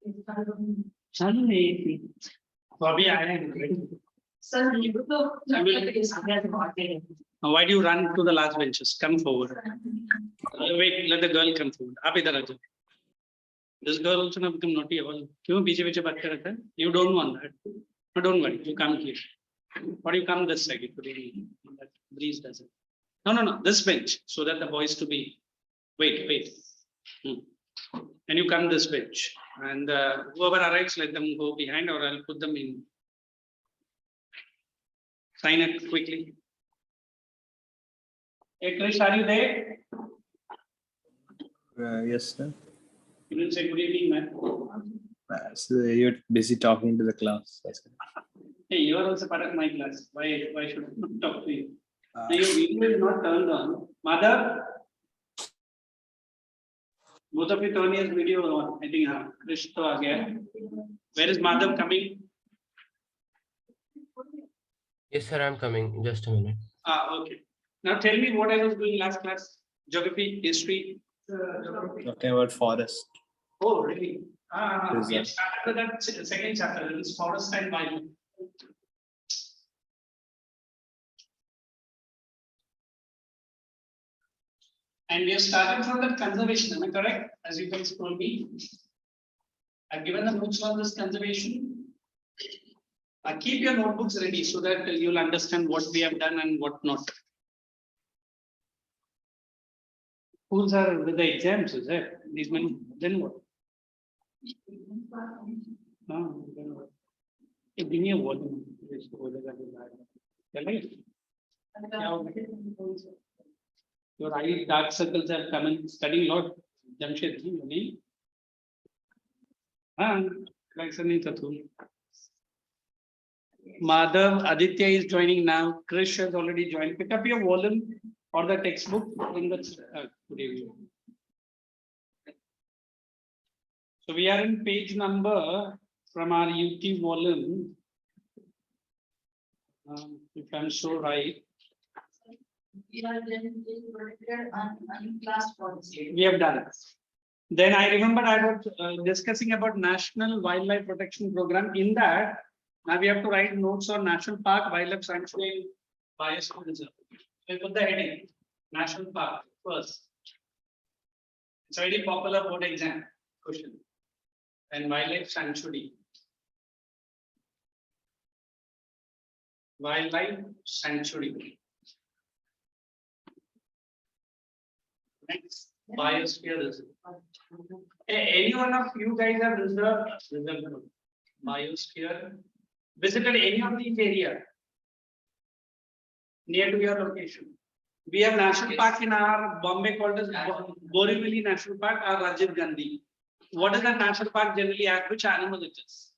चालू नहीं तो अभी आए हैं sir why do you run to the last benches? Come forward. Wait, let the girl come forward. आप इधर आ जाओ. This girl also now become naughty. क्यों पीछे पीछे बात कर रहा था? You don't want that. No, don't worry. You come here. Or you come this side. That breeze doesn't. No. This bench so that the boys to be. Wait. And you come this bench. And whoever arrives, let them go behind, or I'll put them in. Sign it quickly. Hey, Krish, are you there? Yes, sir. You didn't say good evening, man. So you're busy talking to the class. Hey, you are also part of my class. Why should I not talk to you? Your video is not turned on. Mother, both of you turn your video on. I think Krish to again. Where is Madhav coming? Yes, sir, I'm coming. Just a minute. Okay. Now tell me what I was doing last class. Geography, history. Talking about forest. Oh, really? We have started that second chapter. It is forest and wildlife. And we have started from that conservation. Am I correct? As you guys told me. I've given the notes on this conservation. Keep your notebooks ready so that you'll understand what we have done and what not. Schools are with the exams, is it? These many, then what? No, then what? Give me a volume. Your eye dark circles have come and studying a lot. Jamshed, Madhav, Aditya is joining now. Krish has already joined. Pick up your volume or the textbook in the. So we are in page number from our UT volume. If I'm so right. We have done it. Then I remember I was discussing about National Wildlife Protection Program. In that, now we have to write notes on National Park, Wildlife Sanctuary, Biosphere Reserve. So put the heading, National Park first. It's a very popular board exam question. And Wildlife Sanctuary. Wildlife Sanctuary. Next, Biosphere Reserve. Any one of you guys have reserved Biosphere? Visited any of these areas near to your location? We have national park in our Bombay called as Borivali National Park or Rajiv Gandhi. What is the national park generally have? Which animal it is?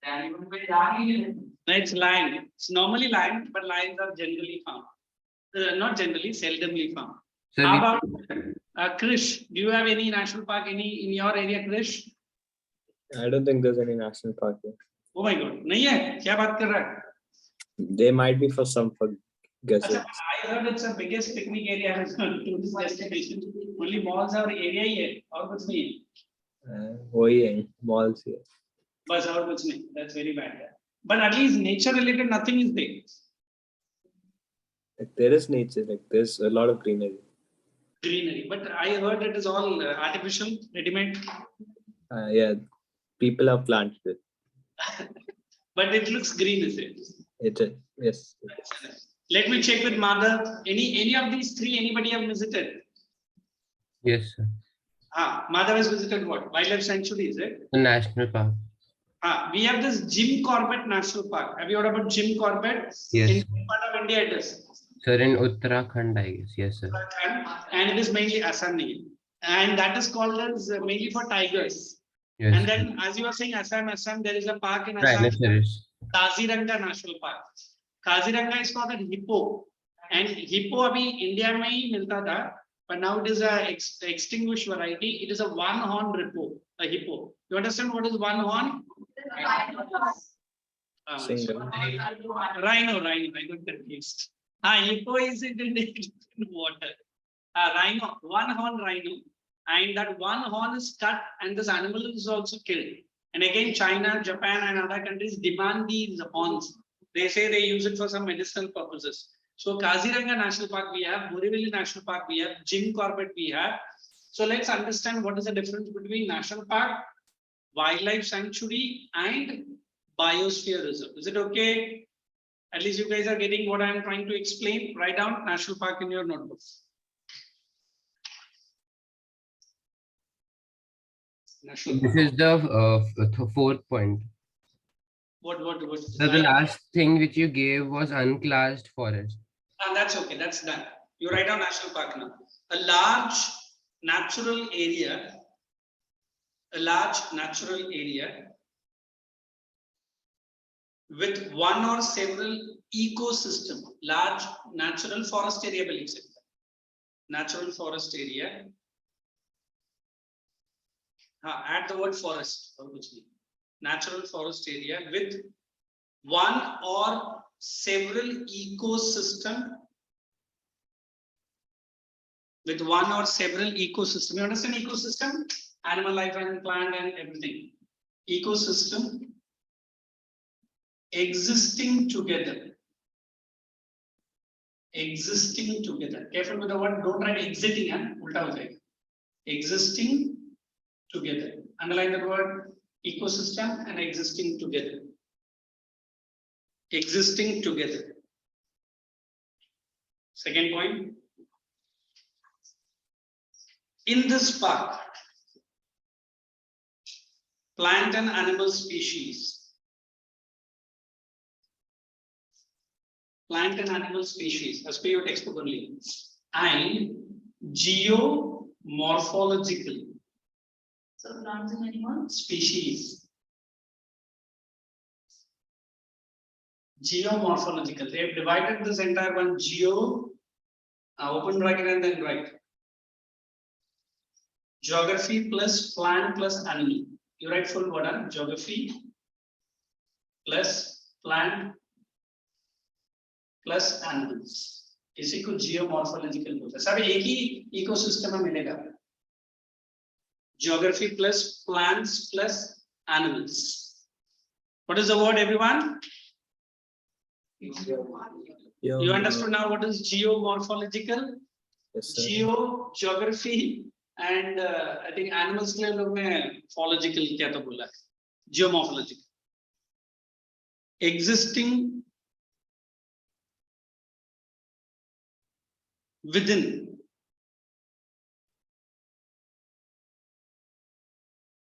Animal. No, it's lion. It's normally lion, but lions are generally found. Not generally, seldomly found. Sir, how about Krish? Do you have any national park in your area, Krish? I don't think there's any national park here. Oh my God, nahi hai? Kya baat kar raha hai? They might be for some for guesses. I heard it's the biggest picnic area tourist destination. Only malls are area hi hai, aur kuch nahi hai. वही है malls here. Bas aur kuch nahi. That's very bad. But at least nature related nothing is there. Like there is nature, like there's a lot of greenery. Greenery, but I heard it is all artificial, ready-made. Yeah, people have planted it. But it looks green, is it? It is, yes. Let me check with Madhav. Any of these three, anybody have visited? Yes, sir. Madhav has visited what? Wildlife Sanctuary, is it? The national park. We have this Jim Corbett National Park. Have you heard about Jim Corbett? Yes. In what part of India it is? Sir, in Uttarakhand, I guess. Yes, sir. And it is mainly Assam. And that is called as mainly for tigers. Yes. And then, as you were saying, Assam, there is a park in Assam, Rhinoceros. Kaziranga National Park. Kaziranga is called a hippo. And hippo abhi India mein hi milta tha, but now it is a extinguished variety. It is a one-horn hippo. You understand what is one horn? Single. Rhino. I got confused. Hippo is in water. Rhino, one-horn rhino. and that one horn is cut and this animal is also killed. And again, China, Japan, and other countries demand these horns. They say they use it for some medicinal purposes. So Kaziranga National Park we have, Borivali National Park we have, Jim Corbett we have. So let's understand what is the difference between national park, wildlife sanctuary, and biosphere reserve. Is it okay? At least you guys are getting what I am trying to explain. Write down national park in your notebooks. National This park. is the fourth point. What? So the last thing which you gave was unclassed forest. That's okay. That's done. You write down national park now. A large natural area. A large natural area with one or several ecosystem. Large natural forest area will accept that. Natural forest area. Add the word forest. Natural forest area with one or several ecosystem. With one or several ecosystem. You understand ecosystem? Animal life and plant and everything. Ecosystem existing together. Existing together. Careful with the word. Don't write exiting. Ulta ho jayega. Existing together. Underline the word ecosystem and existing together. Existing together. Second point. In this park, plant and animal species. Plant and animal species, as per your textbook only. And geomorphological. So plants and animals. Species. Geomorphological. They have divided this entire one geo, open bracket and then right. Geography plus plant plus animal. You write full word, geography plus plant plus animals. इसी को geomorphological बोलते हैं. सब एक ही ecosystem में मिलेगा. Geography plus plants plus animals. What is the word, everyone? You understood now what is geomorphological? Yes, sir. Geo, geography, and I think animals के लिए लोग ने phological क्या तो बोला? Geomorphological. Existing within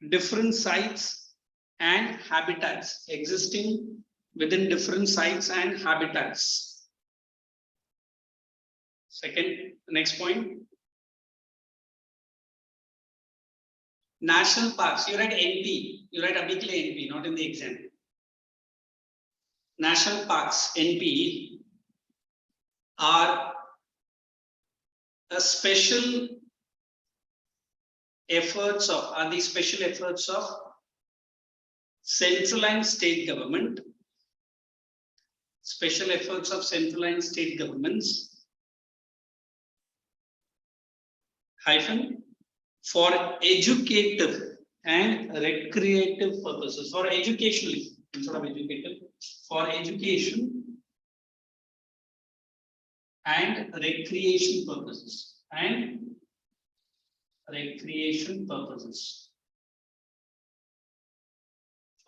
different sites and habitats. Existing within different sites and habitats. Second, next point. National parks. You write NP. You write abikle NP, not in the exam. National parks NP are a special efforts of central and state government. Special efforts of central and state governments. Hyphen. For educative and recreative purposes, for educationally, instead of educative, for education and recreation purposes,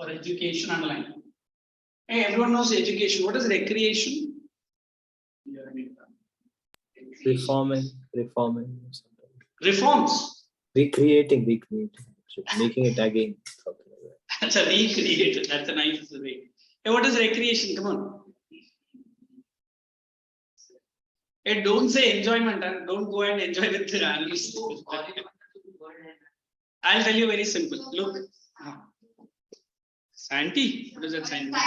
For education, underline. Hey, everyone knows education. What is recreation? Reforming. Reforms. Recreating, making it again. Something like that. That's a recreated. That's a nice way. Hey, what is recreation? Come on. Hey, don't say enjoyment and don't go and enjoy with the animals. I'll tell you very simple. Look. Scientist? What is that scientist?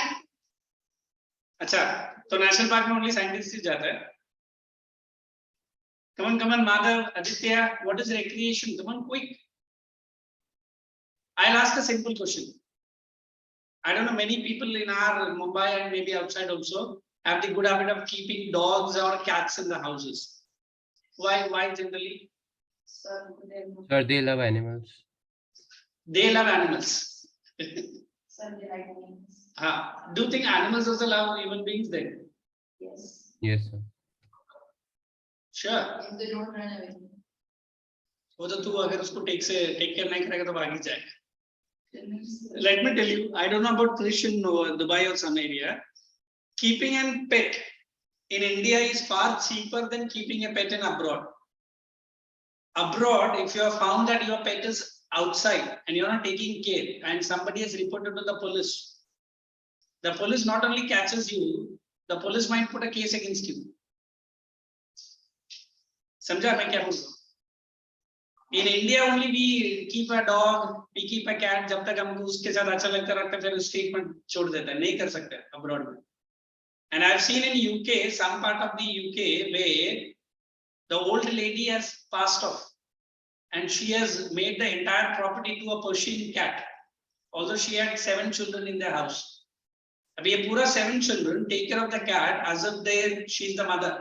Acha, so national park में only scientists ही जाता है. Come on, Madhav, Aditya, what is recreation? Come on, quick. I'll ask a simple question. I don't know, many people in our Mumbai and maybe outside also have the good habit of keeping dogs or cats in the houses. Why generally? Sir, Sir, they love animals. They love animals. sir, they like names. Do you think animals also love human beings then? Yes. Yes, sir. Sure. If they don't run away. वो तो तू अगर उसको take care नहीं करेगा तो भाग ही जाएगा. Then Let me tell you, I don't know about Krish in Dubai or some area. Keeping a pet in India is far cheaper than keeping a pet in abroad. Abroad, if you have found that your pet is outside and you're not taking care and somebody has reported to the police not only catches you, the police might put a case against you. समझा मैं क्या बोल रहा हूँ? In India only we keep a dog, we keep a cat. जब तक हमको उसके साथ अच्छा लगता रहता है फिर स्ट्रीट में छोड़ देता है, नहीं कर सकते abroad में. And I've seen in UK, some part of the UK where the old lady has passed off and she has made the entire property to a Persian cat. Although she had 7 children in their house. अभी ये पूरा 7 children take care of the cat as if she's the mother.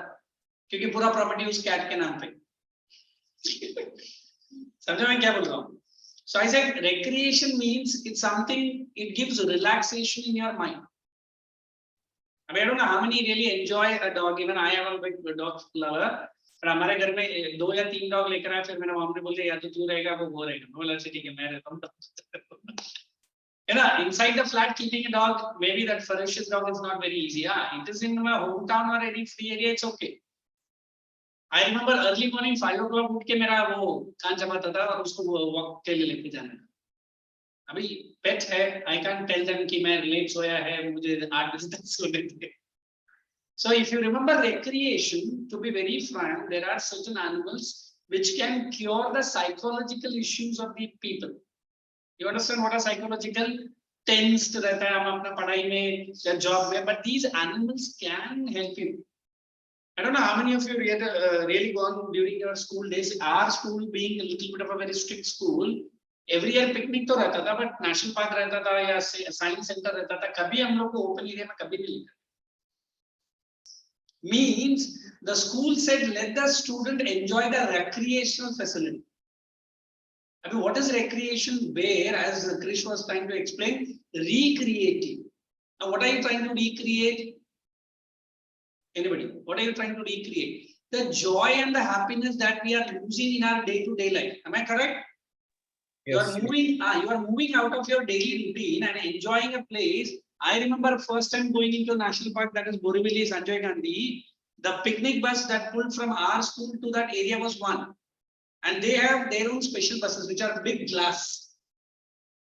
क्योंकि पूरा property उस cat के नाम पे. समझो मैं क्या बोल रहा हूँ? So I said recreation means it's something, it gives relaxation in your mind. I mean, I don't know how many really enjoy a dog. Even I am a big dog lover. पर हमारे घर में 2 या 3 dog लेकर आए फिर मेरे mom ने बोले या तो तू रहेगा वो रहेगा. मैं बोला ठीक है मैं रहता हूँ. You know, inside the flat keeping a dog, maybe that ferocious dog is not very easy. It is in my hometown or any free area, it's okay. I remember early morning 5 o'clock उठ के मेरा वो कान चबाता था और उसको walk के लिए लेके जाना. अभी पेट है, I can't tell them कि मैं लेट सोया है, मुझे 8 बजे तक सोने दे. So if you remember recreation, to be very frank, there are certain animals which can cure the psychological issues of the people. You understand what a psychological tensed रहता है हम अपना पढ़ाई में या job में, but these animals can help you. I don't know how many of you really gone during your school days. Our school being a little bit of a very strict school, every year picnic तो रहता था, but national park रहता था या science center रहता था. कभी हम लोग को open area में कभी नहीं लिखा. Means the school said let the student enjoy the recreational facility. I mean, what is recreation? Where, as Krish was trying to explain, recreating. Now, what are you trying to recreate? Anybody? What are you trying to recreate? The joy and the happiness that we are losing in our day-to-day life. Am I correct? Yes. You are moving out of your daily routine and enjoying a place. I remember first time going into a national park, that is Borivali, Sanjay Gandhi. The picnic bus that pulled from our school to that area was one. And they have their own special buses, which are big glass.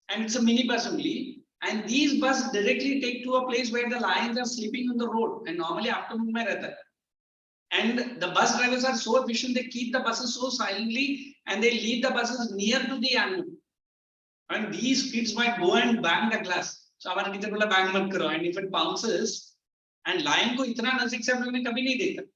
And it's a mini bus only. And these buses directly take to a place where the lions are sleeping on the road. And normally afternoon mein rehta hai. And the bus drivers are so efficient, they keep the buses so silently and they leave the buses near to the animal. And these kids might go and bang the glass. So हमारे teacher बोला bang मत करो. And if it bounces, and lion को इतना नजदीक से हम लोगों ने कभी नहीं देखा.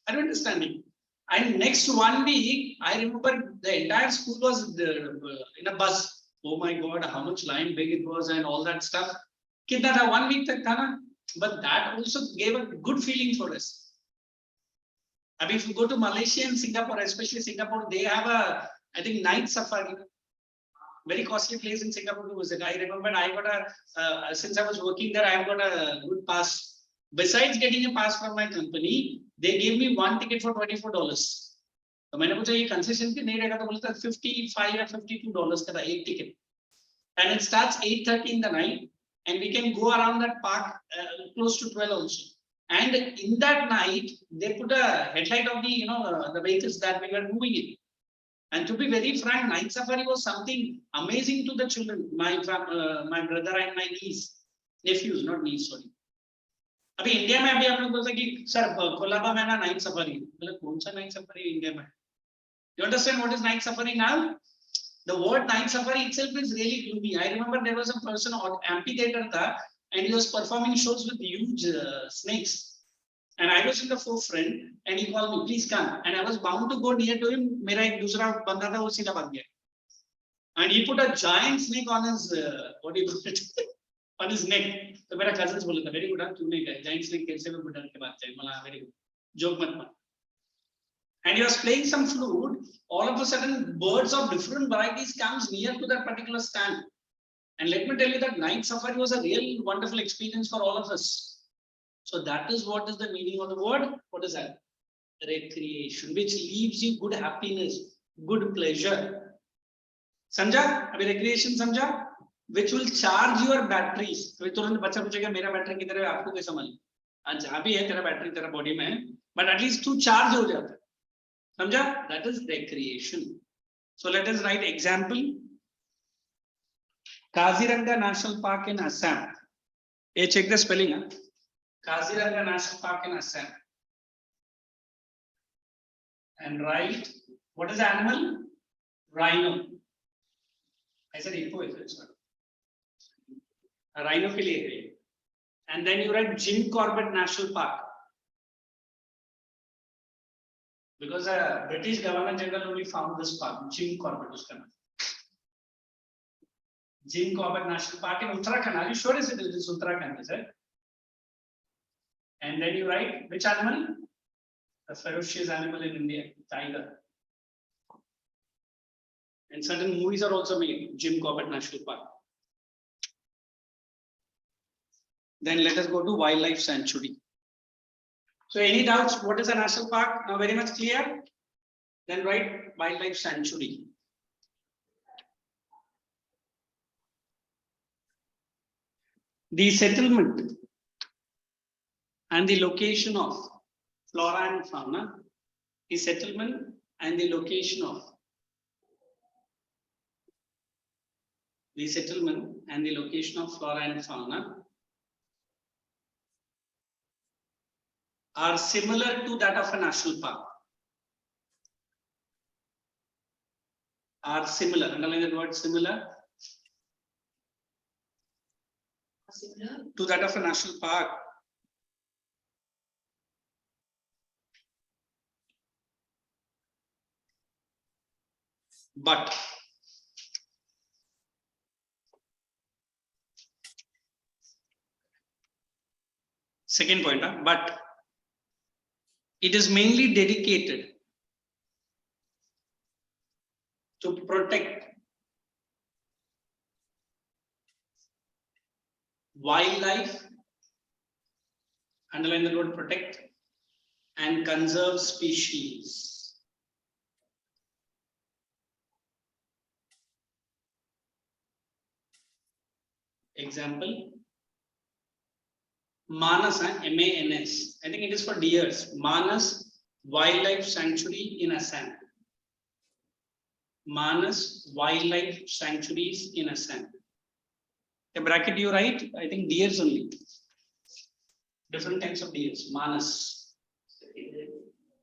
I don't understand it. And next 1 week, I remember the entire school was in a bus. Oh my God, how much lion big it was and all that stuff. Kitna tha 1 week tak tha na? But that also gave a good feeling for us. I mean, if you go to Malaysia and Singapore, especially Singapore, they have a, I think, night safari. Very costly place in Singapore to visit. I remember I got since I was working there, I got a good pass. Besides getting a pass from my company, they gave me 1 ticket for $24. तो मैंने पूछा ये concession के नहीं रहेगा तो बोलता $55 or $52 का था एक ticket. And it starts 8:30 in the night, and we can go around that park close to 12 also. And in that night, they put a headlight of the the vehicles that we were moving in. And to be very frank, night safari was something amazing to the children. My brother and my nephews, not niece, sorry. अभी India में अभी आप लोग बोलते हैं कि sir Colaba में ना नाइट सफारी. मतलब कौन सा नाइट सफारी इंडिया में? You understand what is night safari now? The word night safari itself is really gloomy. I remember there was a person on amphitheater tha, and he was performing shows with huge snakes. And I was in the forefront, and he called me, please come. And I was bound to go near to him. मेरा एक दूसरा बंदा था वो सीधा भाग गया. And he put a giant snake on his what do you call it? On his neck. तो मेरा cousins बोला था very good. तूने कहा giant snake कैसे में बुढ़ा के बात है? मला very good. Joke मत मार. and you are playing some flute, all of a sudden birds of different varieties comes near to that particular stand. And let me tell you that night safari was a real wonderful experience for all of us. So that is what is the meaning of the word. What is that? Recreation, which leaves you good happiness, good pleasure. Samjha? Abhi recreation samjha? Which will charge your batteries. तो तुरंत बच्चा पूछेगा मेरा battery किधर है आपको कैसा मालूम? आज जहाँ भी है तेरा बैटरी तेरा बॉडी में है, but at least तू चार्ज हो जाता है. समझा? That is recreation. So let us write example. Kaziranga National Park in Assam. Hey, check the spelling. Huh? Kaziranga National Park in Assam. And write, what is the animal? Rhino. I said hippo is it? A rhino ke liye hai. And then you write Jim Corbett National Park. Because a British Governor General only found this park, Jim Corbett was coming. Jim Corbett National Park in Uttarakhand. Are you sure is it is Uttarakhand, is it? And then you write which animal? A ferocious animal in India, tiger. And certain movies are also made, Jim Corbett National Park. Then let us go to wildlife sanctuary. So any doubts? What is a national park? Now very much clear. Then write wildlife sanctuary. The settlement and the location of flora and fauna. The settlement and the location of flora and fauna are similar to that of a national park. Are similar. Underline the word similar. Similar. To that of a national park. But second point, but it is mainly dedicated to protect wildlife, underline the word protect, and conserve species. Example, Manas, M-A-N-S. I think it is for deers. Manas Wildlife Sanctuary in Assam. Manas Wildlife Sanctuaries in Assam. A bracket you write, I think deers only. Different kinds of deers. Manas.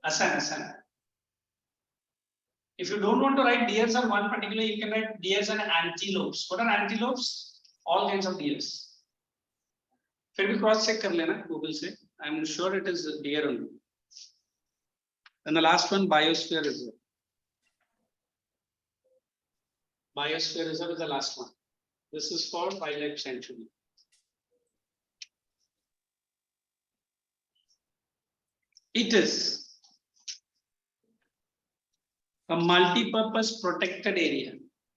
Assam. If you don't want to write deers on one particular, you can write deers and antelopes. What are antelopes? All kinds of deers. फिर भी cross check कर लेना Google से. I'm sure it is deer only. And the last one, biosphere reserve. Biosphere reserve is the last one. This is for wildlife sanctuary. It is a multi-purpose protected area.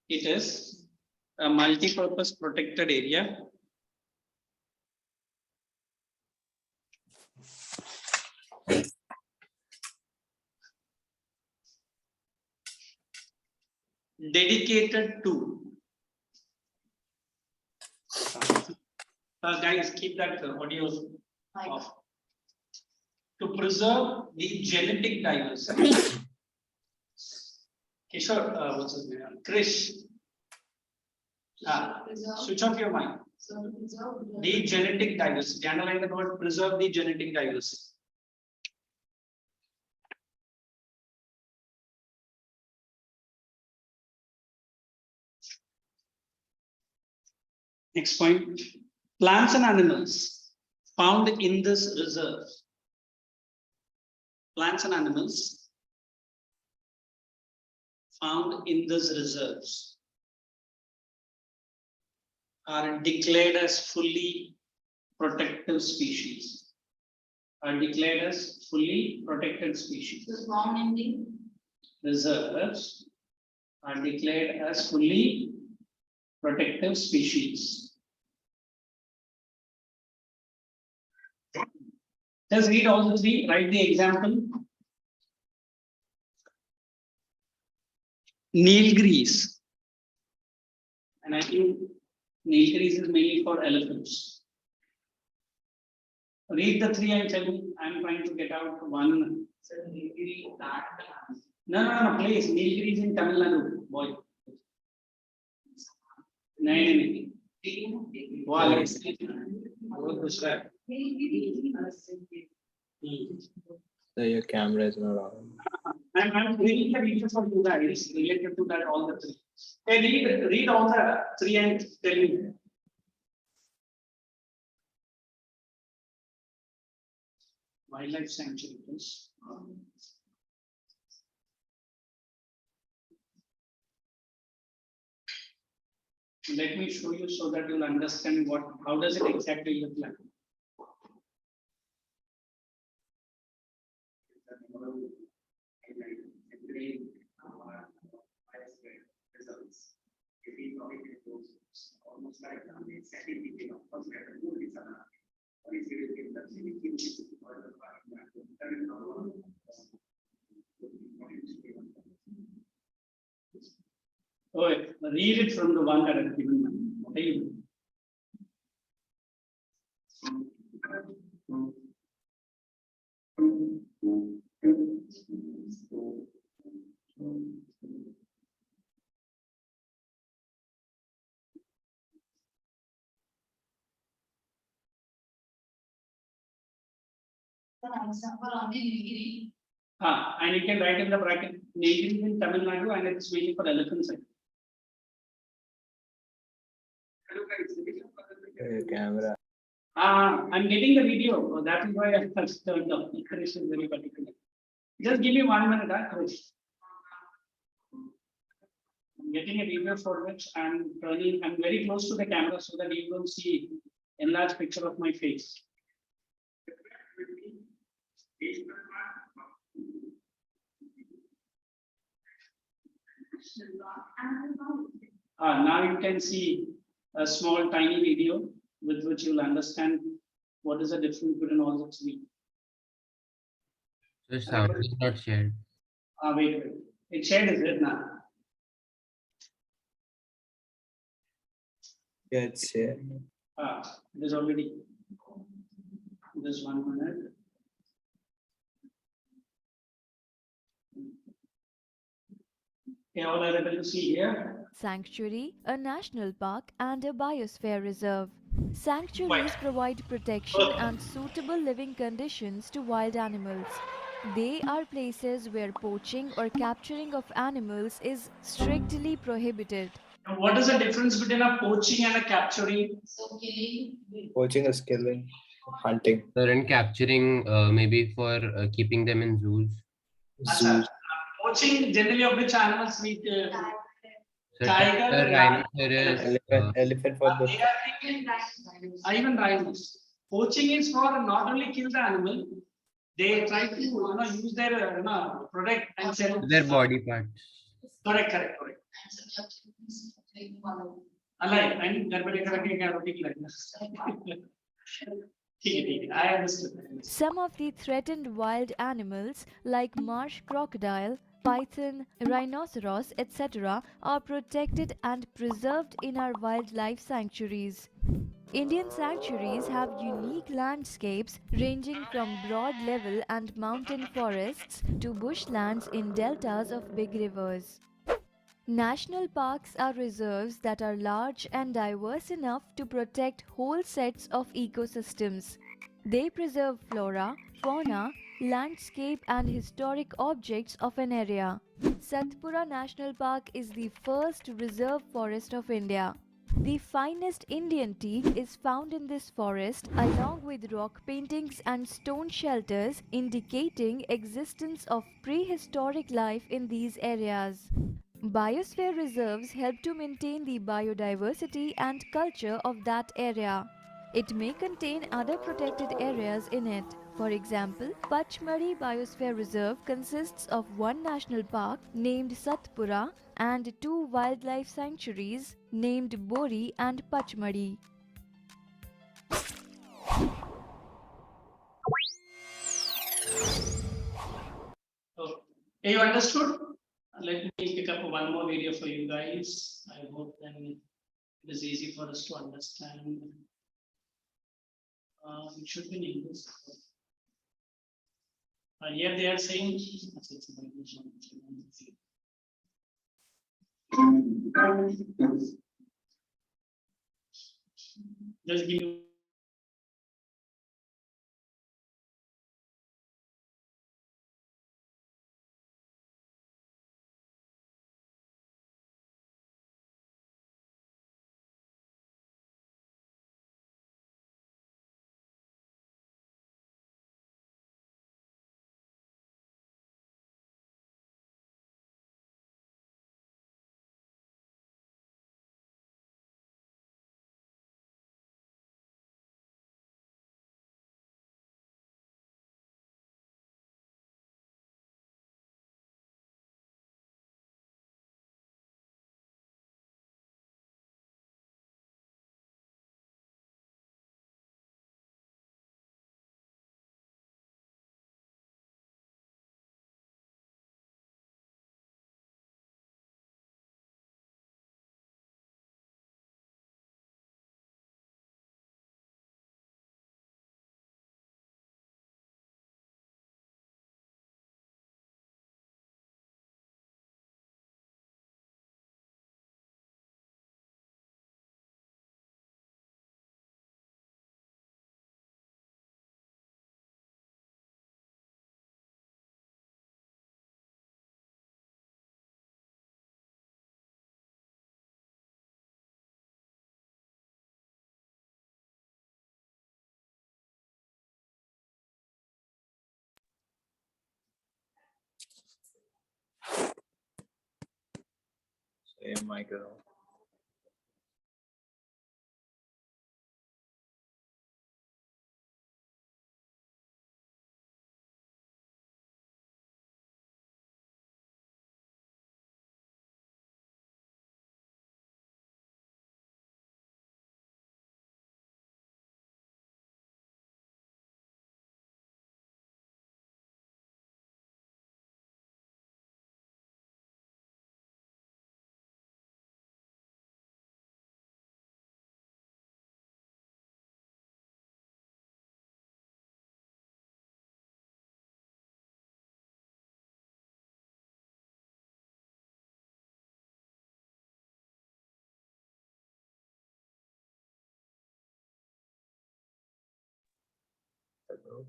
It is a multi-purpose protected area dedicated to guys, keep that audio off. To preserve the genetic diversity. Kishore, what's his name? Krish. Switch off your mind. The genetic diversity. Underline the word preserve the genetic diversity. Next point. Plants and animals found in this reserve. Plants and animals found in this reserves are declared as fully protective species. are declared as fully protected species. The form ending. Reserves are declared as fully protective species. Just read all the three, write the example. Nilgiris. And I think Nilgiris is mainly for elephants. Read the three and tell me. I'm trying to get out one. No, please. Nilgiri is in Tamil Nadu, boy. No. Wow. What was that? So your camera is not on. I'm reading the video for you guys related to that all the three. Hey, read all the three and tell me. Wildlife sanctuaries. Let me show you so that you'll understand how does it exactly look like. Oh, read it from the one that I've given. Okay. For example, only Nilgiri. And you can write in the bracket Nilgiri in Tamil Nadu and it's mainly for elephants. Your camera. I'm getting the video. That is why I first turned off. Chris is very particular. Just give me 1 minute, Chris. I'm getting a video for which I'm very close to the camera so that you don't see enlarged picture of my face. Now you can see a small tiny video with which you'll understand what is the difference between all the three. The sound is not shared. Wait. It's shared, is it now? Yeah, it's here. It is already. Just 1 minute. Okay, all are able to see here. Sanctuary, a national park and a biosphere reserve. Sanctuaries provide protection and suitable living conditions to wild animals. They are places where poaching or capturing of animals is strictly prohibited. Now, what is the difference between a poaching and a capturing? So killing. Poaching is killing, hunting. And capturing maybe for keeping them in zoos. Zoos. Poaching generally of which animals we So tiger, rhinoceros, Elephant for the. even rhinos. Poaching is for not only kill the animal, they try to use their product and sell their body parts. Correct. Alive and I understood. Some of the threatened wild animals like marsh crocodile, python, rhinoceros, etc. are protected and preserved in our wildlife sanctuaries. Indian sanctuaries have unique landscapes ranging from broad level and mountain forests to bushlands in deltas of big rivers. National parks are reserves that are large and diverse enough to protect whole sets of ecosystems. They preserve flora, fauna, landscape and historic objects of an area. Satpura National Park is the first reserve forest of India. The finest Indian teak is found in this forest along with rock paintings and stone shelters indicating existence of prehistoric life in these areas. Biosphere reserves help to maintain the biodiversity and culture of that area. It may contain other protected areas in it. For example, Pachmari Biosphere Reserve consists of one national park named Satpura and two wildlife sanctuaries named Bori and Pachmari. Oh, you understood? Let me pick up one more video for you guys. I hope then it is easy for us to understand. It should be in English. Here they are saying. Just give me Hey, Michael. Hello.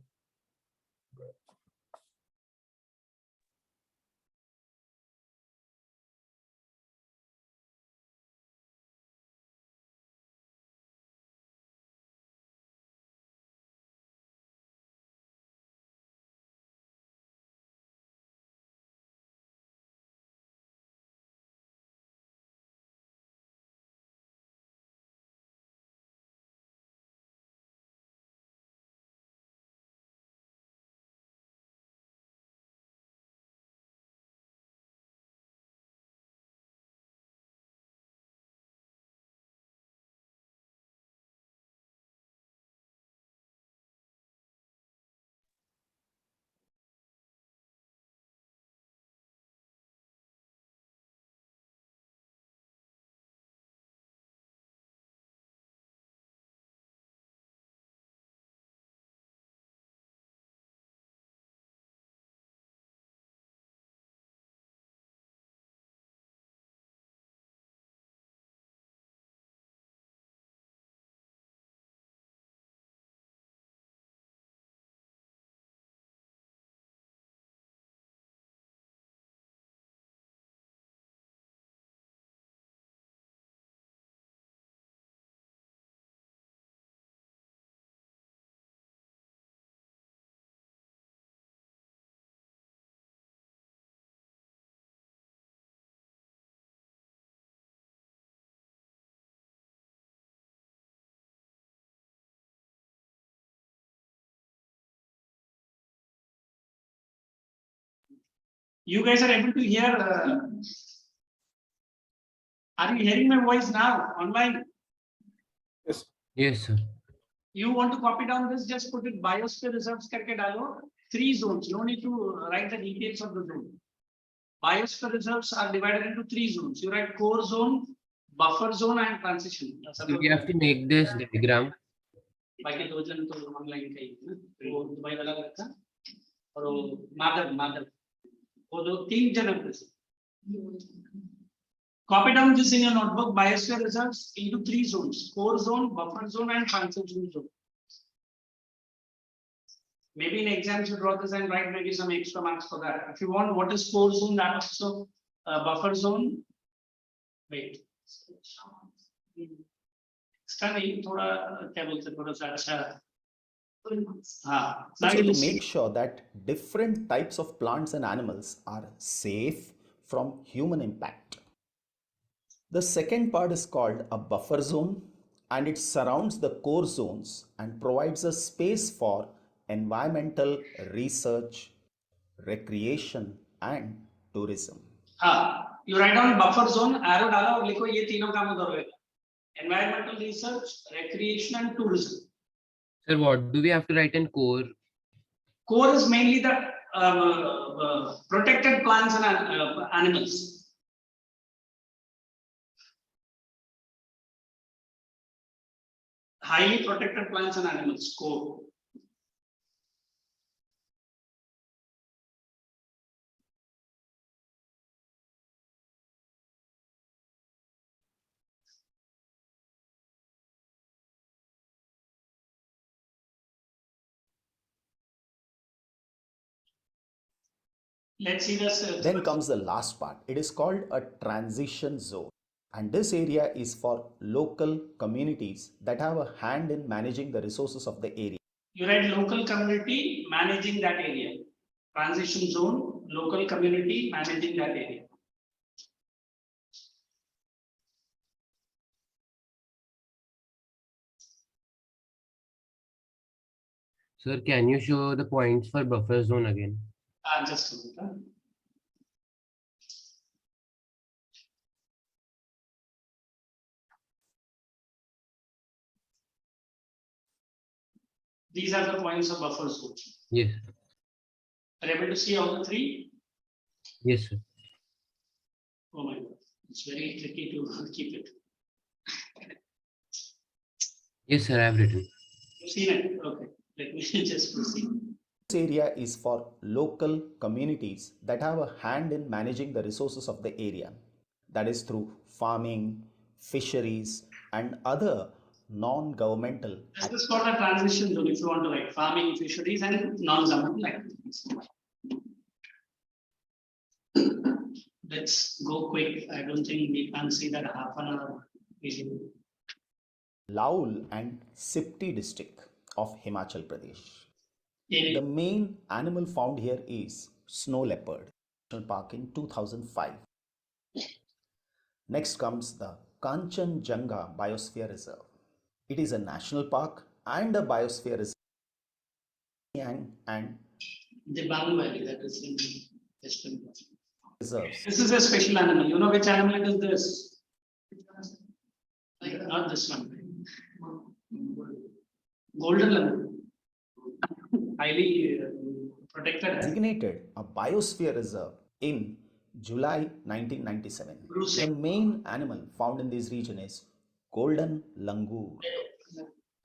You guys are able to hear. Are you hearing my voice now online? Yes, sir. You want to copy down this? Just put it biosphere reserves करके डालो. 3 zones. No need to write the details of the zone. Biosphere reserves are divided into 3 zones. You write core zone, buffer zone, and transition. So we have to make this diagram. बाकी 2 जन तो online का ही है ना. वो Dubai वाला रहता और वो माधव वो 3 जन है. Copy down this in your notebook. Biosphere reserves into 3 zones: core zone, buffer zone, and transition zone. Maybe in exams you draw this and write maybe some extra marks for that. If you want, what is core zone? That also buffer zone. Wait. Extra नहीं थोड़ा क्या बोलते थोड़ा सा अच्छा. हाँ. Now So you to listen. make sure that different types of plants and animals are safe from human impact. The second part is called a buffer zone, and it surrounds the core zones and provides a space for environmental research, recreation, and tourism. हाँ. You write down buffer zone, arrow डालो और लिखो ये तीनों काम उधर होगा. Environmental research, recreation, and tourism. Sir, what do we have to write in core? Core is mainly the protected plants and animals. Highly protected plants and animals. Core. Let's see this. Then comes the last part. It is called a transition zone. And this area is for local communities that have a hand in managing the resources of the area. You write local community managing that area. Transition zone, local community managing that area. Sir, can you show the points for buffer zone again? Just a minute. These are the points of buffer zone. Yes. Are you able to see all the 3? Yes, sir. Oh my God, it's very tricky to keep it. Yes, sir, I have written. You've seen it? Okay, let me just proceed. This area is for local communities that have a hand in managing the resources of the area. That is through farming, fisheries, and other non-governmental This is called a transition zone if you want to write farming, fisheries, and non-governmental activities. Let's go quick. I don't think we can see that half an hour video. Laul and Sipti district of Himachal Pradesh. The Yeah. main animal found here is snow leopard, National Park in 2005. Next comes the Kanchenjunga Biosphere Reserve. It is a national park and a biosphere reserve. And The Bangu Valley, that is in Western Bengal. reserves. This is a special animal. You know which animal it is this? Like, not this one. Golden langur. Highly protected. Designated a biosphere reserve in July 1997. Bruce. The main animal found in this region is golden langur.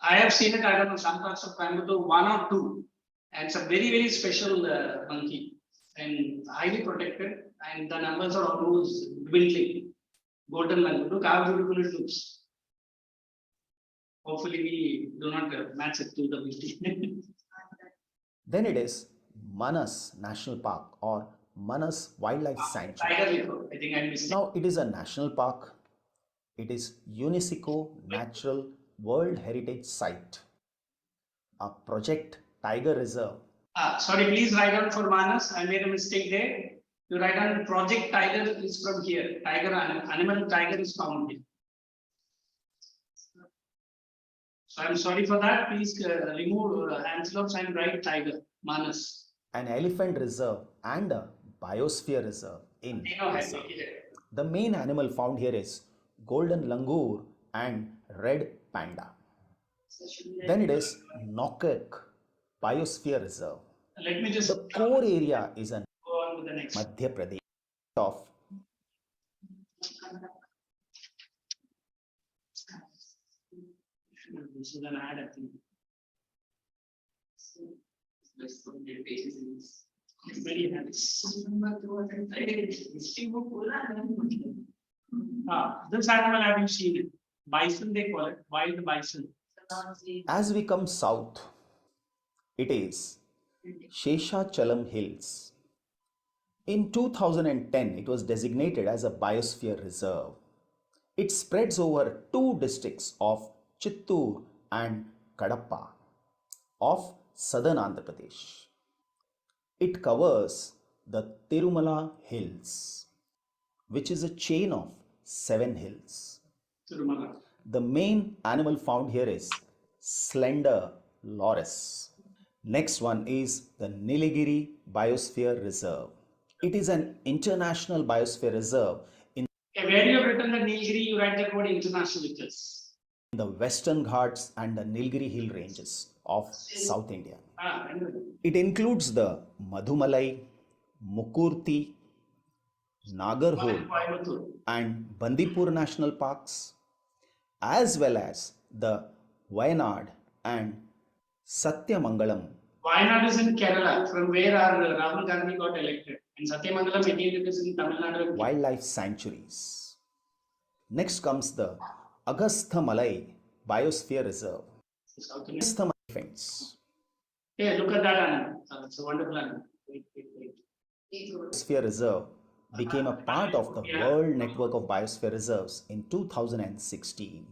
I have seen it, I don't know, some parts of Coimbatore, 1 or 2. And it's a very, very special monkey and highly protected. And the numbers are almost dwindling. Golden langur. Look how beautiful it looks. Hopefully, we do not match it to the beauty. Then it is Manas National Park or Manas Wildlife Sanctuary. Tiger leopard. I think I missed it. Now it is a national park. It is UNESCO Natural World Heritage Site. A Project Tiger Reserve. Sorry, please write down for Manas. I made a mistake there. You write down Project Tiger is from here. Tiger, animal tiger is found here. So I'm sorry for that. Please remove antelopes and write tiger, Manas. An elephant reserve and a biosphere reserve in तीनों है, Assam. देखिए. The main animal found here is golden langur and red panda. Then it is Nokek Biosphere Reserve. Let me just The core area is in go on to the next. Madhya Pradesh of This is an ad, I think. Very nice. This animal have you seen it? Bison they call it, wild bison. as we come south, it is Sheshachalam Hills. In 2010, it was designated as a biosphere reserve. It spreads over two districts of Chittoor and Kadapa of southern Andhra Pradesh. It covers the Tirumala Hills, which is a chain of 7 hills. Tirumala. The main animal found here is slender loris. Next one is the Nilgiri Biosphere Reserve. It is an international biosphere reserve in Okay, where you have written the Nilgiri, you write the word international with this. the Western Ghats and the Nilgiri Hill ranges of South India. I know. It includes the Madhumalai, Mukurti, Nagarhole, Coimbatore. and Bandipur National Parks, as well as the Wayanad and Satyamangalam Wayanad is in Kerala, from where our Rahul Gandhi got elected. And Satyamangalam again it is in Tamil Nadu. wildlife sanctuaries. Next comes the Agastha Malai Biosphere Reserve. South India. Agastha elephants. Yeah, look at that animal. It's a wonderful animal. Wait. Biosphere Reserve became a part of the World Network of Biosphere Reserves in 2016.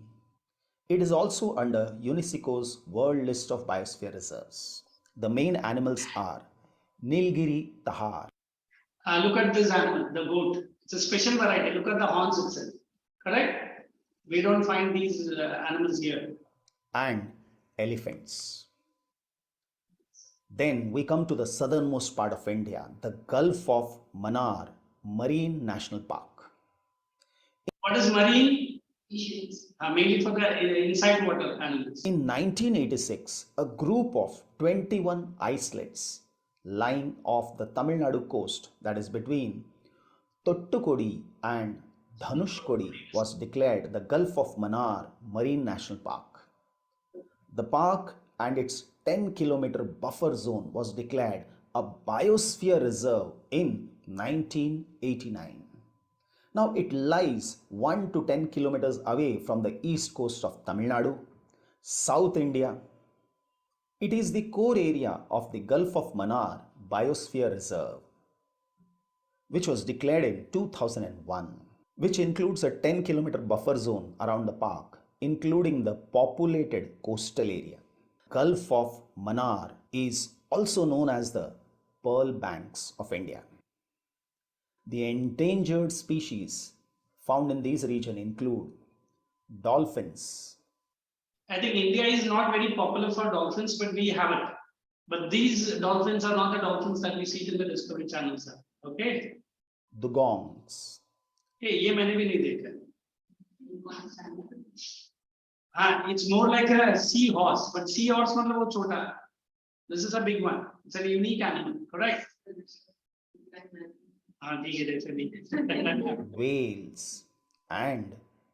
It is also under UNESCO's World List of Biosphere Reserves. The main animals are Nilgiri tahar, Look at this animal, the goat. It's a special variety. Look at the horns itself. Correct? We don't find these animals here. and elephants. Then we come to the southernmost part of India, the Gulf of Mannar Marine National Park. What is marine? Mainly for the inside water animals. In 1986, a group of 21 islets lying off the Tamil Nadu coast, that is between Thottukudi and Dhanushkodi, was declared the Gulf of Mannar Marine National Park. The park and its 10-kilometer buffer zone was declared a biosphere reserve in 1989. Now it lies 1 to 10 kilometers away from the east coast of Tamil Nadu, South India. It is the core area of the Gulf of Mannar Biosphere Reserve, which was declared in 2001, which includes a 10-kilometer buffer zone around the park, including the populated coastal area. Gulf of Mannar is also known as the Pearl Banks of India. The endangered species found in this region include dolphins. I think India is not very popular for dolphins, but we have it. But these dolphins are not the dolphins that we see in the Discovery Channel, sir. Okay? Dugongs. Hey, ये मैंने भी नहीं देखा. It's more like a seahorse, but seahorse मतलब वो छोटा. This is a big one. It's a unique animal, correct? ठीक है, जैसे भी. Whales and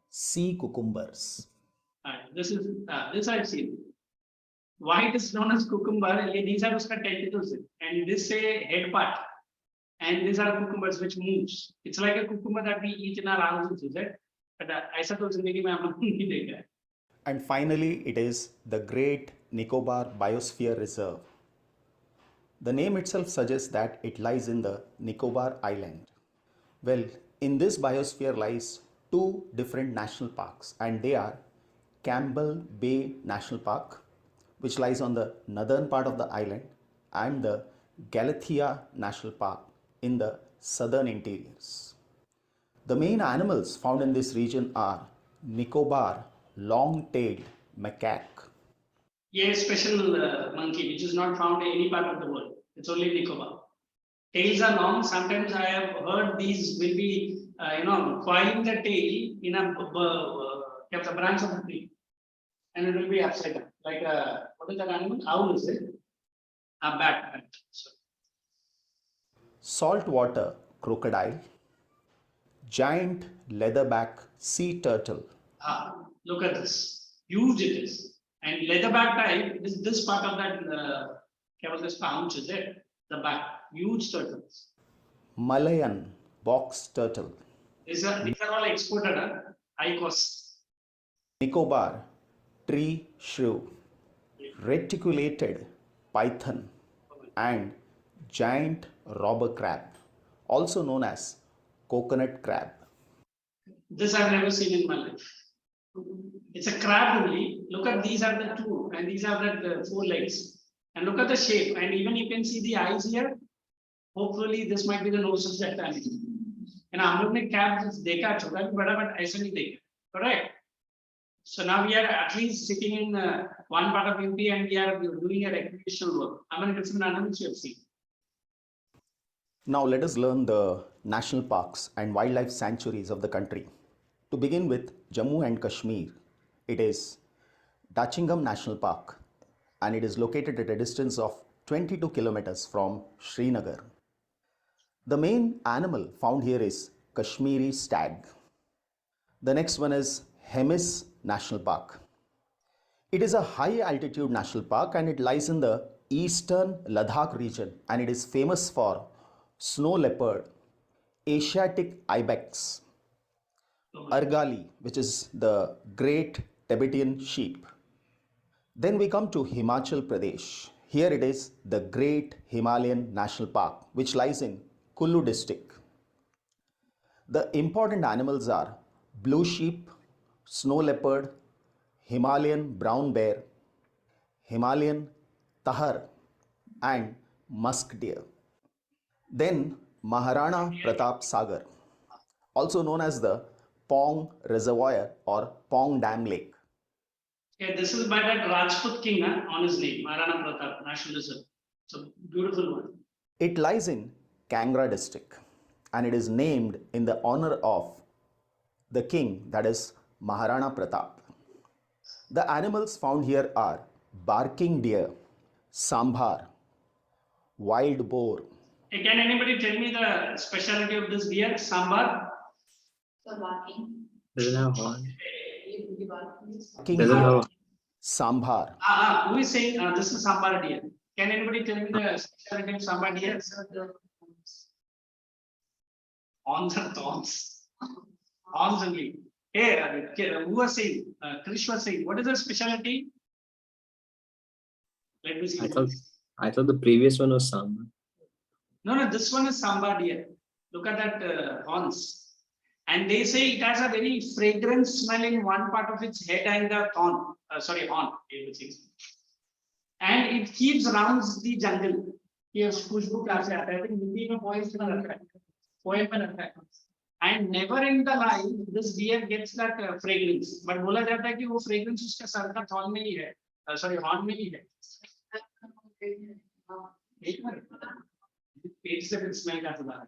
sea cucumbers. This I've seen. Why it is known as cucumber? These are उसका tentacles, and this a head part, and these are cucumbers which moves. It's like a cucumber that we eat in our houses, is it? But ऐसा तो जिंदगी में हमने नहीं देखा है. And finally, it is the Great Nicobar Biosphere Reserve. The name itself suggests that it lies in the Nicobar Island. Well, in this biosphere lies two different national parks, and they are Campbell Bay National Park, which lies on the northern part of the island, and the Galathea National Park in the southern interiors. The main animals found in this region are Nicobar long-tailed macaque, Yeah, special monkey which is not found in any part of the world. It's only Nicobar. Tails are long. Sometimes I have heard these will be, coiling the tail in a branch of the tree, and it will be upside down, like a, what is that animal? Owl, is it? A bat. So, Saltwater crocodile, giant leatherback sea turtle, look at this. Huge it is. And leatherback type is this part of that pouch, is it? The back. Huge turtles. Malayan box turtle, These are all exported, high cost. Nicobar tree shrew, reticulated python, and giant robber crab, also known as coconut crab. This I've never seen in my life. It's a crab only. Look at, these are the two, and these are the four legs. And look at the shape. And even you can see the eyes here. Hopefully, this might be the nose of that animal. And हम लोग ने crab देखा, छोटा भी बड़ा, but ऐसा नहीं देखा. Correct. So now we are at least sitting in one part of UP, and we are doing a recreational work. How many different animals you have seen? Now let us learn the national parks and wildlife sanctuaries of the country. To begin with Jammu and Kashmir, it is Dachingam National Park, and it is located at a distance of 22 kilometers from Srinagar. The main animal found here is Kashmiri stag. The next one is Hemis National Park. It is a high altitude national park, and it lies in the eastern Ladakh region, and it is famous for snow leopard, Asiatic ibex, Argali, which is the great Tibetan sheep. Then we come to Himachal Pradesh. Here it is the Great Himalayan National Park, which lies in Kullu district. The important animals are blue sheep, snow leopard, Himalayan brown bear, Himalayan tahar, and musk deer. Then Maharana Pratap Sagar, also known as the Pong Reservoir or Pong Dam Lake. Yeah, this is by that Rajput king on his name, Maharana Pratap National Reserve. It's a beautiful one. It lies in Kangra district, and it is named in the honor of the king, that is Maharana Pratap. The animals found here are barking deer, sambar, wild boar. Hey, can anybody tell me the specialty of this deer, sambar? The barking. Doesn't have horn. The barking. King Doesn't deer, have. sambar. Who is saying this is sambar deer? Can anybody tell me the specialty of sambar deer? Horns and thorns. Horns only. Hey, who was saying? Krish was saying. What is the specialty? Let me see. I thought the previous one was Sam. No, this one is sambar deer. Look at that horns. And they say it has a very fragrant smell in one part of its head and the horn. Horn. And it keeps rounds the jungle. Here's Khushbu class. I think Hindi mein poem mein rakha hai. Poem mein rakha hai. And never in the life this deer gets that fragrance. But बोला जाता है कि वो fragrance उसके sir का thorn में ही है. Horn में ही है. एक मिनट. Page से smell का सुधार.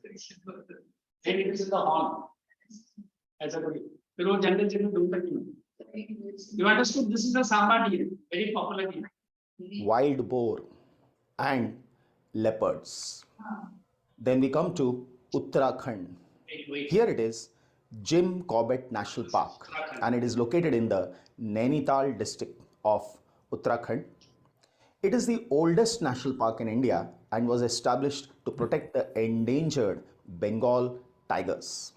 Then it is in the horn. ऐसा कभी. फिर वो jungle ढूंढता क्यों? You understood? This is the sambar deer, very popular deer. Wild boar and leopards. Then we come to Uttarakhand. Wait. Here it is Jim Corbett National Park, and it is located in the Nainital district of Uttarakhand. It is the oldest national park in India and was established to protect the endangered Bengal tigers.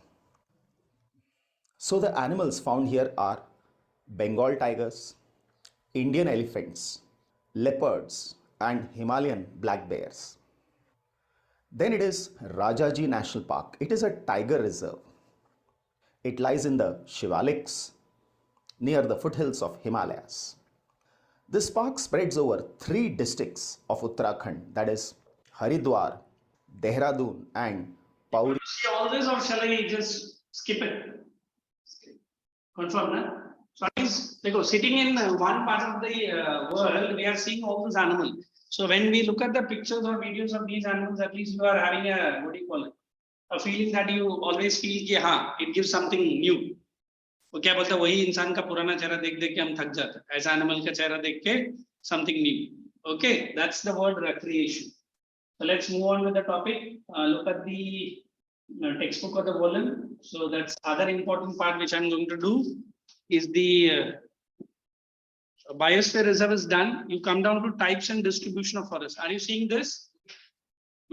So the animals found here are Bengal tigers, Indian elephants, leopards, and Himalayan black bears. Then it is Rajaji National Park. It is a tiger reserve. It lies in the Shivaliks near the foothills of Himalayas. This park spreads over 3 districts of Uttarakhand, that is Haridwar, Dehradun, and Pauri. See all this, or shall I just skip it? Confirm, na? So sitting in one part of the world, we are seeing all these animals. So when we look at the pictures or videos of these animals, at least you are having a, what do you call it? A feeling that you always feel कि हाँ, it gives something new. वो क्या बोलते हैं, वही इंसान का पुराना चेहरा देख देख के हम थक जाते हैं. ऐसा एनिमल का चेहरा देख के something new. Okay, that's the word recreation. So let's move on with the topic. Look at the textbook of the volume. So that's other important part which I'm going to do is the biosphere reserve is done. You come down to types and distribution of forests. Are you seeing this?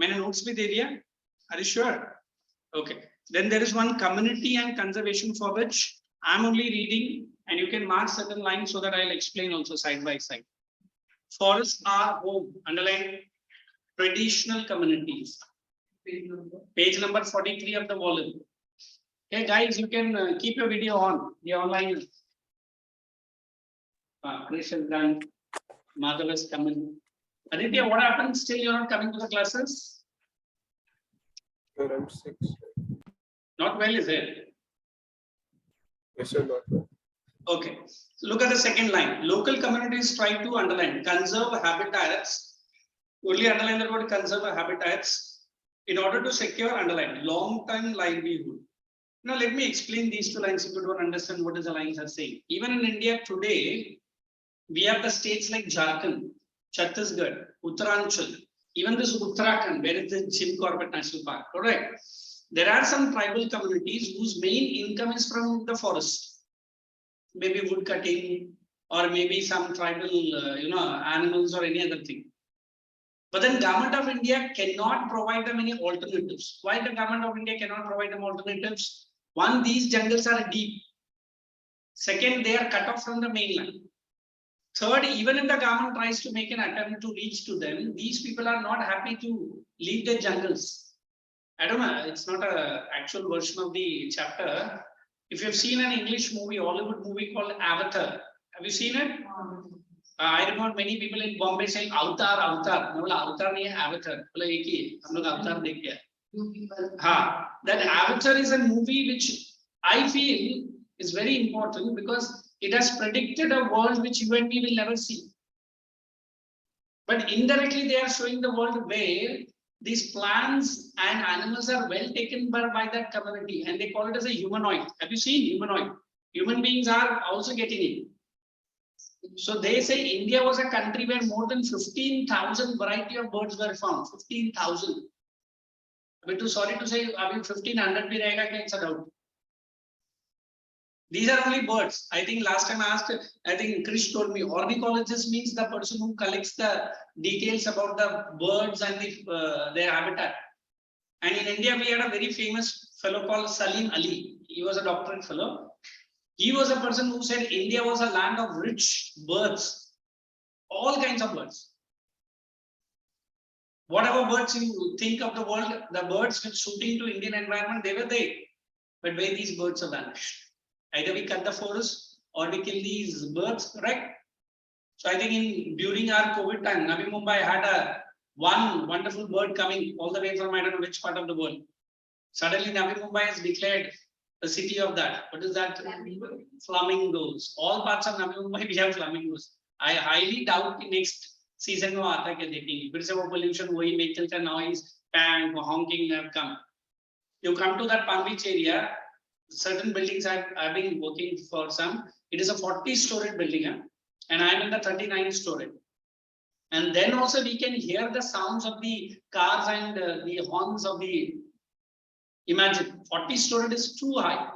मैंने notes भी दे दिया. Are you sure? Okay. Then there is one community and conservation for which I'm only reading, and you can mark certain lines so that I'll explain also side by side. Forests are home, underline, traditional communities. Page number 43 of the volume. Hey guys, you can keep your video on. The online. Krish is done. Madhav is coming. Aditya, what happened? Still you're not coming to the classes? I'm 6. Not well, is it? Yes, sir, not well. Okay. So look at the second line. Local communities try to underline, conserve habitats. Only underline the word conserve habitats in order to secure, underline, long-term livelihood. Now let me explain these two lines if you don't understand what is the lines are saying. Even in India today, we have the states like Jharkhand, Chhattisgarh, Uttaranchal, even this Uttarakhand, where is the Jim Corbett National Park, correct? There are some tribal communities whose main income is from the forest, maybe wood cutting, or maybe some tribal, animals or any other thing. But then government of India cannot provide them any alternatives. Why the government of India cannot provide them alternatives? One, these jungles are deep. Second, they are cut off from the mainland. Third, even if the government tries to make an attempt to reach to them, these people are not happy to leave their jungles. I don't know, it's not an actual version of the chapter. If you've seen an English movie, Hollywood movie called Avatar, have you seen it? I remember many people in Bombay saying Avatar, Avatar. No, Avatar nahi hai, Avatar. Bola ek hi hai. Hum log Avatar dekh ke aaye. That Avatar is a movie which I feel is very important because it has predicted a world which you and me will never see. But indirectly, they are showing the world where these plants and animals are well taken by that community, and they call it as a humanoid. Have you seen humanoid? Human beings are also getting it. So they say India was a country where more than 15,000 variety of birds were found. 15,000. But too sorry to say, 1,500 bhi rahega kya, it's a doubt. These are only birds. I think last time I asked, I think Krish told me ornithologist means the person who collects the details about the birds and their habitat. And in India, we had a very famous fellow called Salim Ali. He was a doctorate fellow. He was a person who said India was a land of rich birds, all kinds of birds. Whatever birds you think of the world, the birds which suiting to Indian environment, they were there. But where these birds have vanished. Either we cut the forest or we kill these birds, correct? So I think during our COVID time, Navi Mumbai had one wonderful bird coming all the way from I don't know which part of the world. Suddenly Navi Mumbai has declared the city of that. What is that? Flamingos. All parts of Navi Mumbai we have flamingos. I highly doubt the next season में आता क्या देखेंगे. फिर से वो pollution, वही vehicle का noise, bang, honking have come. You come to that Palm Beach area. Certain buildings I've been working for some. It is a 40-story building, and I am in the 39-story. And then also we can hear the sounds of the cars and the horns of the. Imagine 40-story is too high,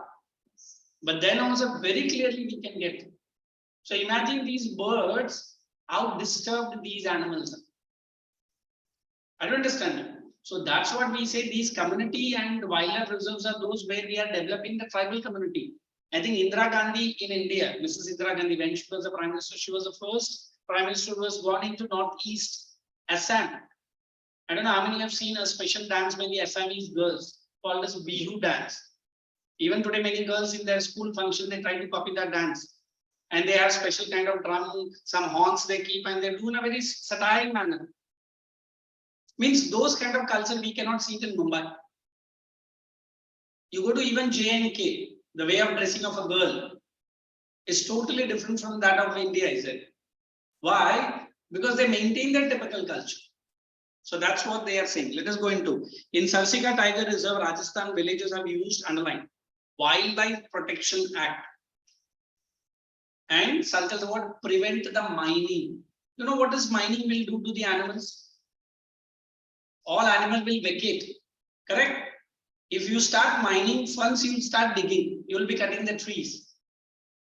but then also very clearly we can get. So imagine these birds, how disturbed these animals are. I don't understand it. So that's what we say, these community and wildlife reserves are those where we are developing the tribal community. I think Indira Gandhi in India, Mrs. Indira Gandhi, when she was the Prime Minister, she was the first Prime Minister who was gone into Northeast Assam. I don't know how many have seen a special dance by the Assamese girls called as Bihu dance. Even today, many girls in their school function, they try to copy that dance. And they have special kind of drum, some horns they keep, and they do in a very satire manner. Means those kind of culture we cannot see it in Mumbai. You go to even J&K, the way of dressing of a girl is totally different from that of India, is it? Why? because they maintain their typical culture. So that's what they are saying. Let us go into. In Sarsika Tiger Reserve, Rajasthan villages have used underline Wildlife Protection Act and circle the word prevent the mining. You know what this mining will do to the animals? All animals will vacate. Correct? If you start mining, once you start digging, you will be cutting the trees.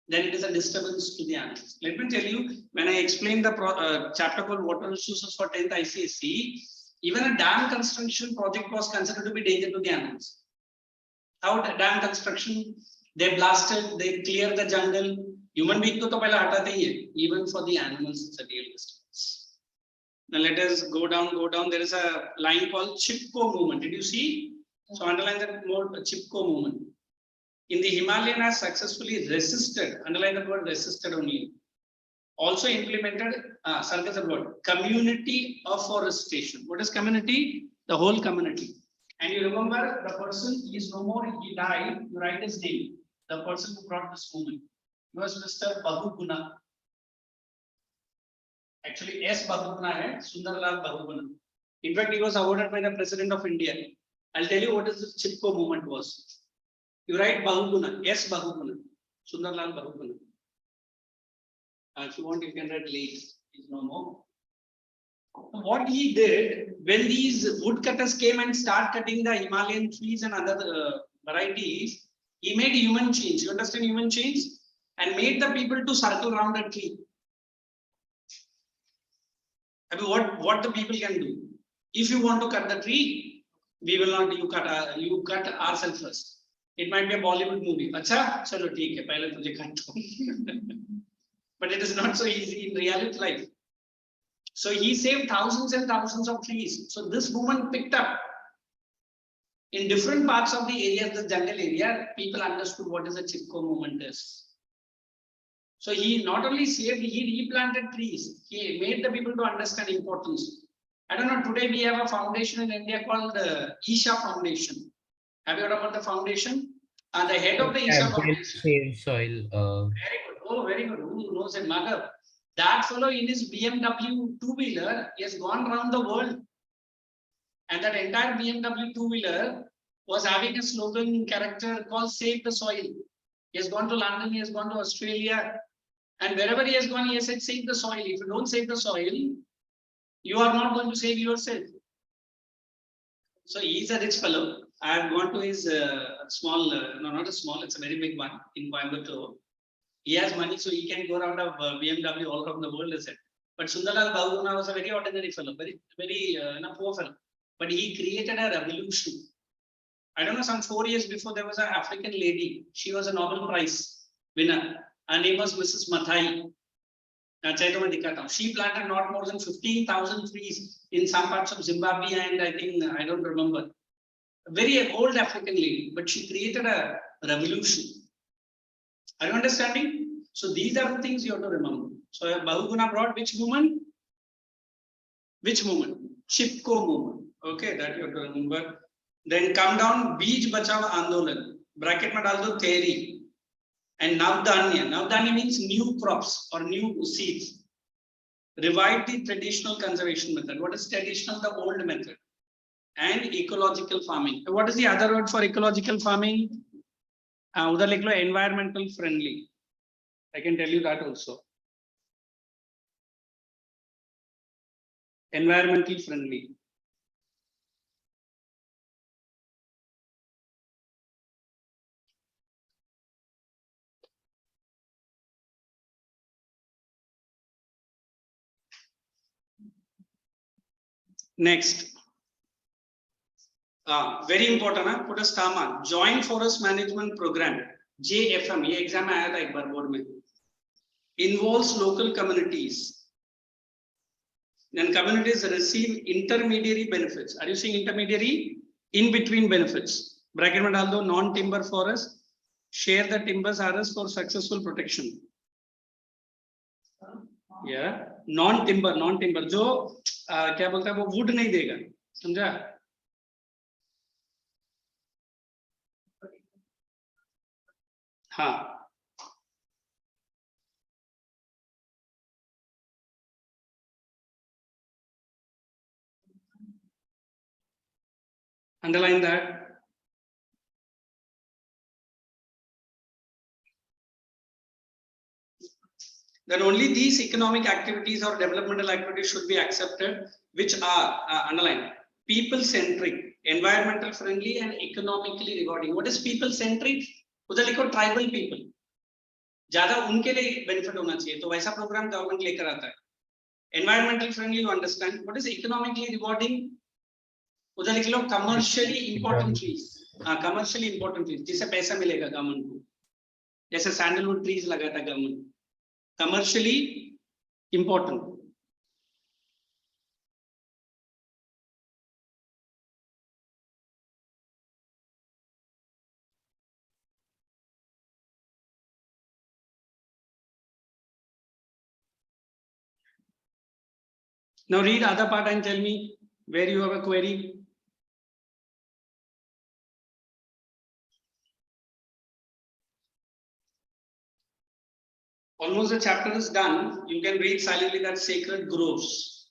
Then it is a disturbance to the animals. Let me tell you, when I explained the chapter called Water Resources for 10th ICSE, even a dam construction project was considered to be danger to the animals. How dam construction, they blasted, they cleared the jungle. Human being to pehla hatate hi hai. Even for the animals, it's a real disturbance. Now let us go down. There is a line called Chipko movement. Did you see? So underline that word Chipko movement. In the Himalayan has successfully resisted, underline the word resisted only. Also implemented, circle the word, community afforestation. What is community? The whole community. And you remember the person is no more, he died, you write his name. The person who brought this movement. He was Mr. Bahuguna. Actually, S. Bahuguna hai, Sundarlal Bahuguna. In fact, he was awarded by the President of India. I'll tell you what is this Chipko movement was. You write Bahuguna, S. Bahuguna, Sundarlal Bahuguna. If you want, you can write late. He's no more. What he did when these woodcutters came and start cutting the Himalayan trees and other varieties, he made human change. You understand human change? And made the people to circle around a tree. I mean, what the people can do? If you want to cut the tree, we will not. You cut ourselves first. It might be a Bollywood movie. Acha, chalo theek hai, pehle tujhe cut do. But it is not so easy in reality life. So he saved thousands and thousands of trees. So this movement picked up. In different parts of the areas, the jungle area, people understood what is a Chipko movement is. So he not only saved, he replanted trees. He made the people to understand importance. I don't know, today we have a foundation in India called the Isha Foundation. Have you heard about the foundation? And the head of the Isha Foundation. Save soil. Very good. Oh, very good. Who knows it, Madhav? That fellow in his BMW two-wheeler, he has gone around the world. And that entire BMW two-wheeler was having a slogan character called Save the Soil. He has gone to London, he has gone to Australia. And wherever he has gone, he has said, save the soil. If you don't save the soil, you are not going to save yourself. So he is a rich fellow. I have gone to his small, no, not a small, it's a very big one in Coimbatore. He has money, so he can go around a BMW all around the world, is it? But Sundarlal Bahuguna was a very ordinary fellow, very poor fellow. But he created a revolution. I don't know, some 4 years before, there was an African lady. She was a Nobel Prize winner. Her name was Mrs. Mathai. She planted not more than 15,000 trees in some parts of Zimbabwe, and I think, I don't remember. A very old African lady, but she created a revolution. Are you understanding? So these are the things you have to remember. So Bahuguna brought which movement? Which movement? Chipko movement. Okay, that you have to remember. Then come down, Beej Bachao Andolan. Bracket mein dal do theory. And Navdanya. Navdanya means new crops or new seeds. Revive the traditional conservation method. What is traditional? The old method. And ecological farming. What is the other word for ecological farming? Udhar likh lo, environmental friendly. I can tell you that also. Environmental friendly. Next. Very important, huh? Put a star mark. Joint Forest Management Program, JFM. ये exam में आया था एक बार board में. Involves local communities. Then communities receive intermediary benefits. Are you seeing intermediary? In between benefits. Bracket में डाल दो non-timber forest. Share the timbers RS for successful protection. Yeah, non-timber. जो क्या बोलता है वो wood नहीं देगा, समझा? हाँ. Underline that. That only these economic activities or developmental activities should be accepted, which are underlined: people-centric, environmental friendly, and economically rewarding. What is people-centric? उधर लिखो tribal people. ज़्यादा उनके लिए benefit होना चाहिए, तो वैसा program government लेकर आता है. Environmental friendly, you understand. What is economically rewarding? उधर लिख लो commercially important trees. Commercially important trees, जिससे पैसा मिलेगा government को. जैसे sandalwood trees लगाता है government. Commercially important. Now read other part and tell me where you have a query. Almost the chapter is done. You can read silently that sacred groves.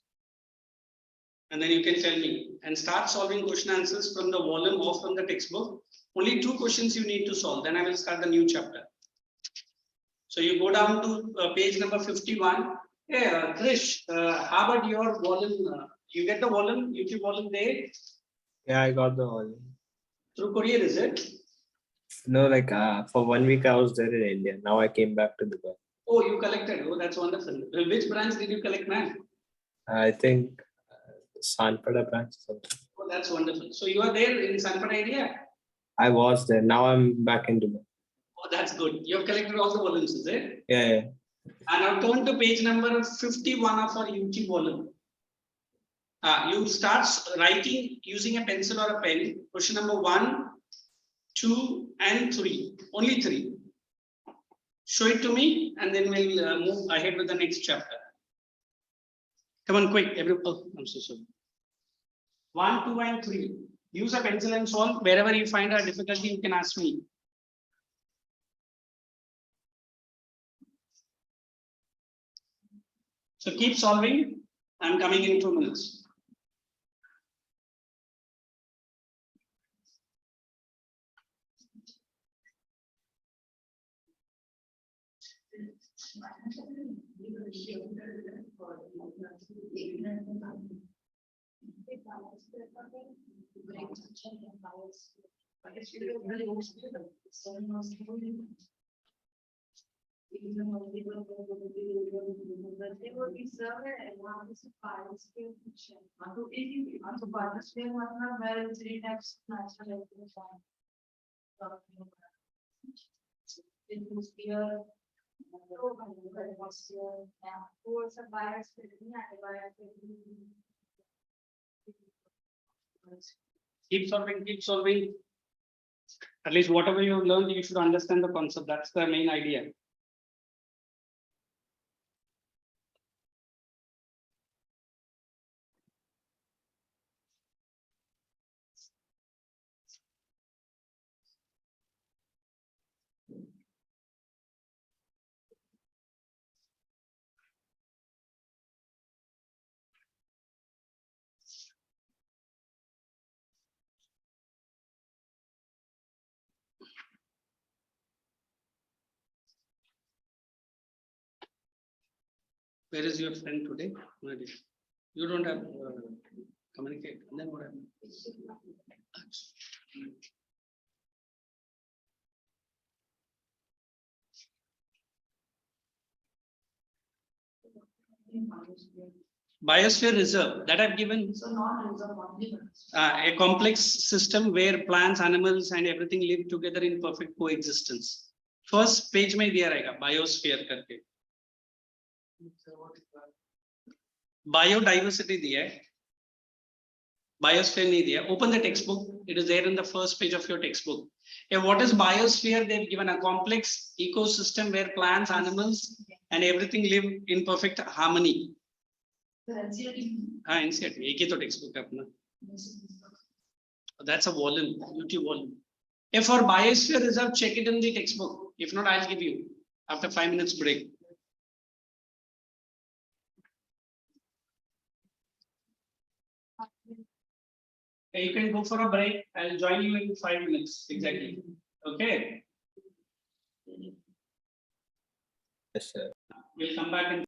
And then you can tell me and start solving question answers from the volume or from the textbook. Only 2 questions you need to solve. Then I will start the new chapter. So you go down to page number 51. Hey, Krish, how about your volume? You get the volume, YouTube volume there? Yeah, I got the volume. Through courier, is it? No, like for 1 week I was there in India. Now I came back to Dubai. Oh, you collected. Oh, that's wonderful. Which branch did you collect, man? I think Sanpada branch or something. Oh, that's wonderful. So you are there in Sanford area? I was there. Now I'm back in Dubai. Oh, that's good. You have collected all the volumes, is it? Yeah. And now turn to page number 51 of our YouTube volume. You start writing using a pencil or a pen. Question number 1, 2, and 3. Only 3. Show it to me, and then we'll move ahead with the next chapter. Come on, quick. Oh, I'm so sorry. 1, 2, and 3. Use a pencil and solve. Wherever you find a difficulty, you can ask me. So keep solving. I'm coming in 2 minutes. Keep solving, keep solving. At least whatever you have learned, you should understand the concept. That's the main idea. Where is your friend today? You don't have communicate. And then what happened? Biosphere reserve that I've given. So not reserve only. A complex system where plants, animals, and everything live together in perfect coexistence. First page में दिया रहेगा biosphere करके. Biodiversity दिया है. Biosphere नहीं दिया. Open the textbook. It is there in the first page of your textbook. What is biosphere? They've given a complex ecosystem where plants, animals, and everything live in perfect harmony. हाँ NCERT एक ही तो textbook है अपना. That's a volume, YouTube volume. If for biosphere reserve, check it in the textbook. If not, I'll give you after 5 minutes break. You can go for a break. I'll join you in 5 minutes exactly. Okay. Yes, sir. We'll come back in